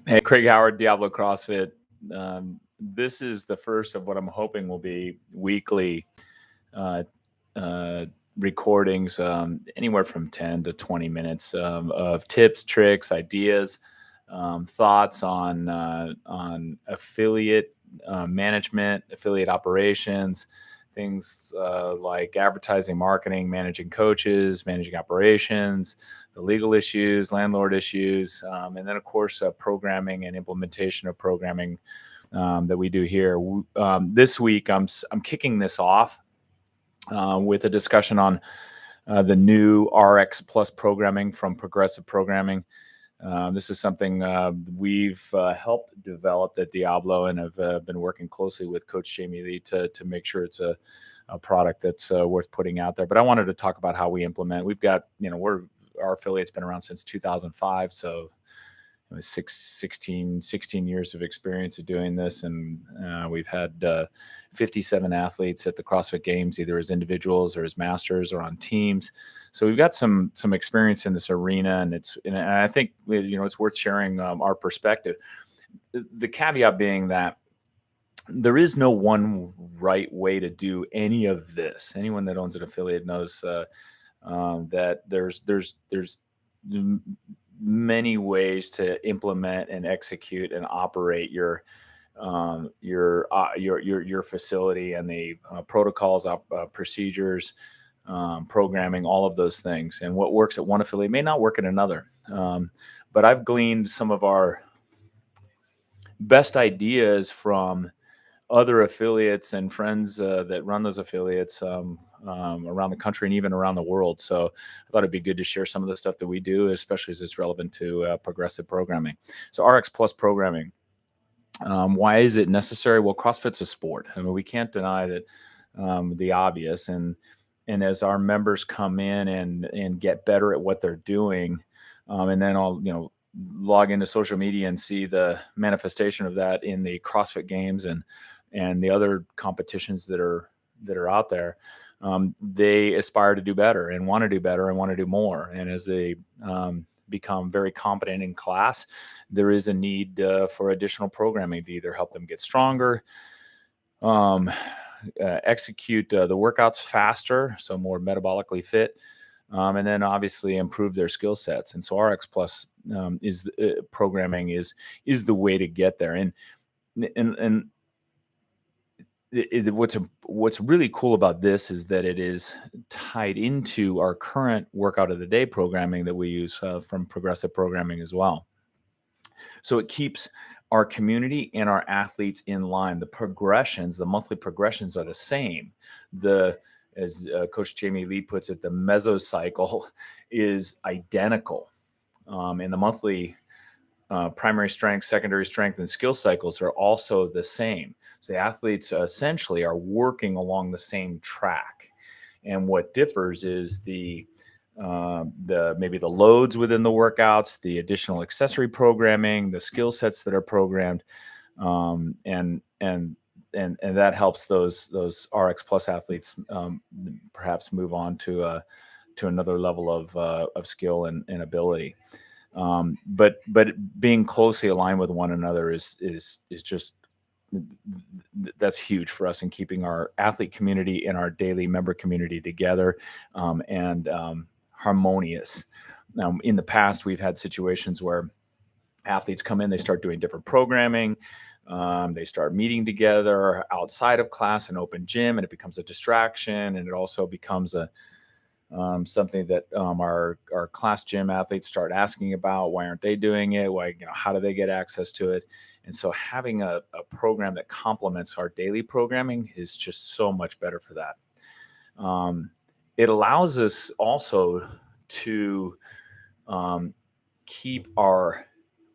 Hey, Craig Howard, Diablo CrossFit. This is the first of what I'm hoping will be weekly uh, uh, recordings, anywhere from 10 to 20 minutes of tips, tricks, ideas, thoughts on affiliate management, affiliate operations, things like advertising, marketing, managing coaches, managing operations, the legal issues, landlord issues, and then of course programming and implementation of programming that we do here. This week, I'm kicking this off with a discussion on the new RX Plus programming from Progressive Programming. This is something we've helped develop at Diablo, and have been working closely with Coach Jamie Lee to make sure it's a product that's worth putting out there. But I wanted to talk about how we implement. We've got, our affiliate's been around since 2005, so 16 years of experience of doing this, and we've had 57 athletes at the CrossFit Games, either as individuals or as masters or on teams. So we've got some experience in this arena, and I think it's worth sharing our perspective. The caveat being that there is no one right way to do any of this. Anyone that owns an affiliate knows that there's many ways to implement and execute and operate your facility, and the protocols, procedures, programming, all of those things. And what works at one affiliate may not work at another. But I've gleaned some of our best ideas from other affiliates and friends that run those affiliates around the country and even around the world. So I thought it'd be good to share some of the stuff that we do, especially as it's relevant to progressive programming. So RX Plus programming. Why is it necessary? Well, CrossFit's a sport. I mean, we can't deny that the obvious. And as our members come in and get better at what they're doing, and then I'll log into social media and see the manifestation of that in the CrossFit Games and the other competitions that are out there. They aspire to do better and want to do better and want to do more. And as they become very competent in class, there is a need for additional programming to either help them get stronger, execute the workouts faster, so more metabolically fit, and then obviously improve their skill sets. And so RX Plus programming is the way to get there. And what's really cool about this is that it is tied into our current workout of the day programming that we use from Progressive Programming as well. So it keeps our community and our athletes in line. The progressions, the monthly progressions, are the same. As Coach Jamie Lee puts it, the mesocycle is identical, and the monthly primary strength, secondary strength, and skill cycles are also the same. So the athletes essentially are working along the same track. And what differs is maybe the loads within the workouts, the additional accessory programming, the skill sets that are programmed, and that helps those RX Plus athletes perhaps move on to another level of skill and ability. But being closely aligned with one another is just, that's huge for us in keeping our athlete community and our daily member community together and harmonious. Now, in the past, we've had situations where athletes come in, they start doing different programming. They start meeting together outside of class, an open gym, and it becomes a distraction. And it also becomes something that our class gym athletes start asking about. Why aren't they doing it? Why, how do they get access to it? And so having a program that complements our daily programming is just so much better for that. It allows us also to keep our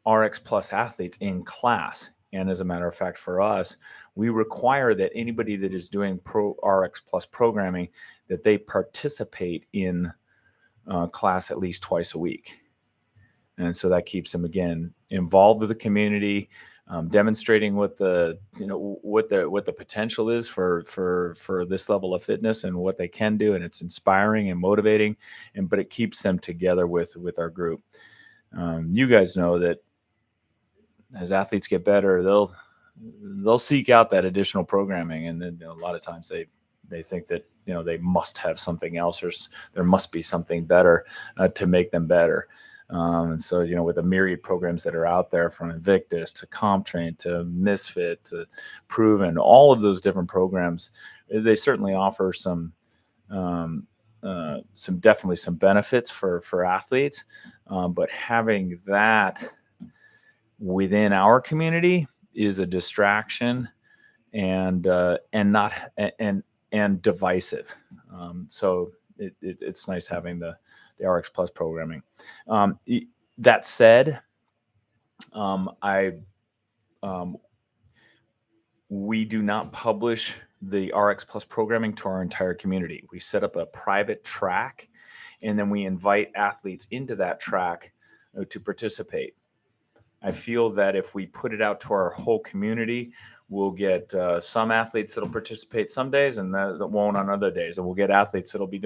RX Plus athletes in class. And as a matter of fact, for us, we require that anybody that is doing RX Plus programming, that they participate in class at least twice a week. And so that keeps them, again, involved with the community, demonstrating what the potential is for this level of fitness and what they can do. And it's inspiring and motivating, but it keeps them together with our group. You guys know that as athletes get better, they'll seek out that additional programming, and then a lot of times they think that they must have something else, or there must be something better to make them better. And so, with the myriad programs that are out there, from Invictus to CompTrain to Misfit to Proven, all of those different programs, they certainly offer definitely some benefits for athletes. But having that within our community is a distraction and not and divisive. So it's nice having the RX Plus programming. That said, we do not publish the RX Plus programming to our entire community. We set up a private track, and then we invite athletes into that track to participate. I feel that if we put it out to our whole community, we'll get some athletes that'll participate some days and that won't on other days. And we'll get athletes that'll be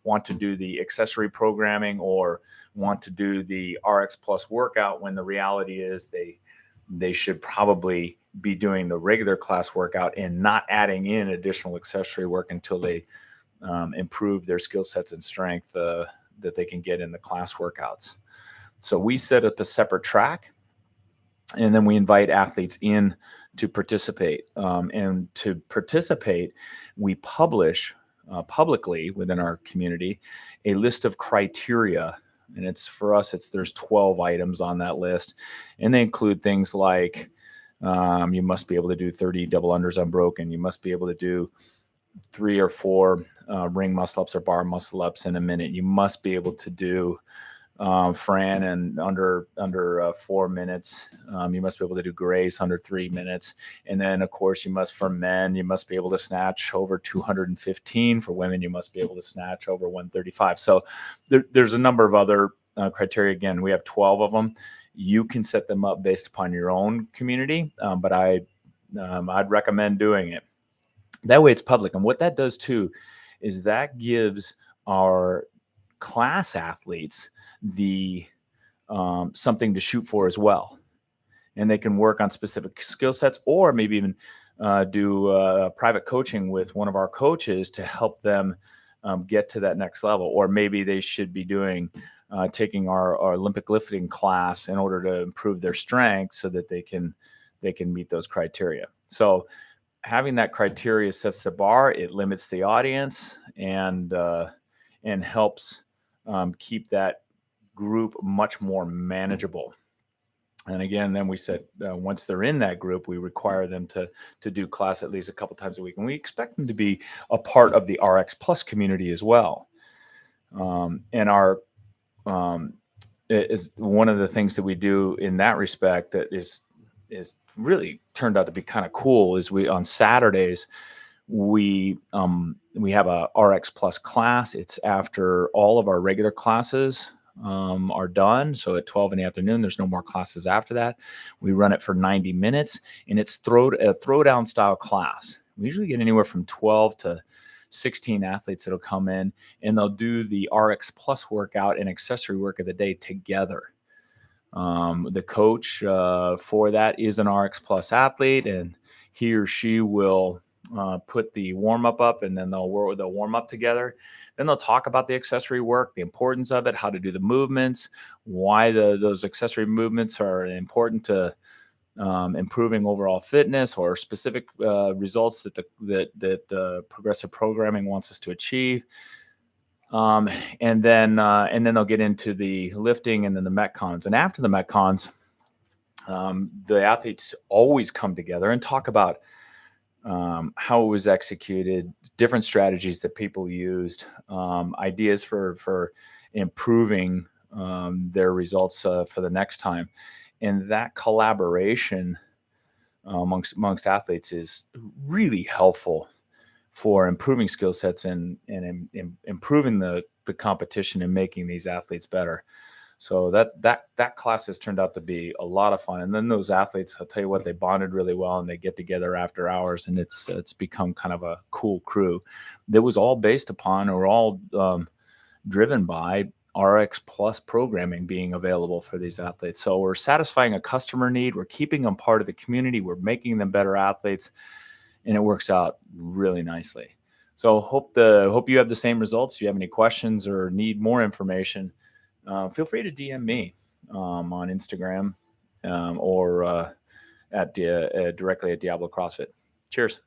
want to do the accessory programming or want to do the RX Plus workout, when the reality is they should probably be doing the regular class workout and not adding in additional accessory work until they improve their skill sets and strength that they can get in the class workouts. So we set up a separate track, and then we invite athletes in to participate. And to participate, we publish publicly within our community a list of criteria. And there's 12 items on that list. And they include things like you must be able to do 30 double unders unbroken. You must be able to do 3 or 4 ring muscle ups or bar muscle ups in a minute. You must be able to do Fran and under 4 minutes. You must be able to do Grace under 3 minutes. And then, of course, for men, you must be able to snatch over 215. For women, you must be able to snatch over 135. So there's a number of other criteria. Again, we have 12 of them. You can set them up based upon your own community, but I'd recommend doing it. That way it's public. And what that does too is that gives our class athletes the something to shoot for as well, and they can work on specific skill sets, or maybe even do private coaching with one of our coaches to help them get to that next level. Or maybe they should be taking our Olympic lifting class in order to improve their strength so that they can meet those criteria. So having that criteria sets the bar. It limits the audience and helps keep that group much more manageable. And again, then we said once they're in that group, we require them to do class at least a couple times a week, and we expect them to be a part of the RX Plus community as well. And our is one of the things that we do in that respect that is really turned out to be kind of cool is on Saturdays we have a RX Plus class. It's after all of our regular classes are done. So at 12 in the afternoon, there's no more classes after that. We run it for 90 minutes, and it's a throwdown style class. We usually get anywhere from 12 to 16 athletes that'll come in, and they'll do the RX Plus workout and accessory work of the day together. The coach for that is an RX Plus athlete, and he or she will put the warm-up up, and then they'll warm up together. Then they'll talk about the accessory work, the importance of it, how to do the movements, why those accessory movements are important to improving overall fitness or specific results that progressive programming wants us to achieve. And then they'll get into the lifting and then the Metcons. And after the Metcons, the athletes always come together and talk about how it was executed, different strategies that people used, ideas for improving their results for the next time. And that collaboration amongst athletes is really helpful for improving skill sets and improving the competition and making these athletes better. So that class has turned out to be a lot of fun. And then those athletes, I'll tell you what, they bonded really well, and they get together after hours, and it's become kind of a cool crew. That was all based upon, or all driven by RX Plus programming being available for these athletes. So we're satisfying a customer need. We're keeping them part of the community. We're making them better athletes, and it works out really nicely. So hope you have the same results. If you have any questions or need more information, feel free to DM me on Instagram or directly at Diablo CrossFit. Cheers.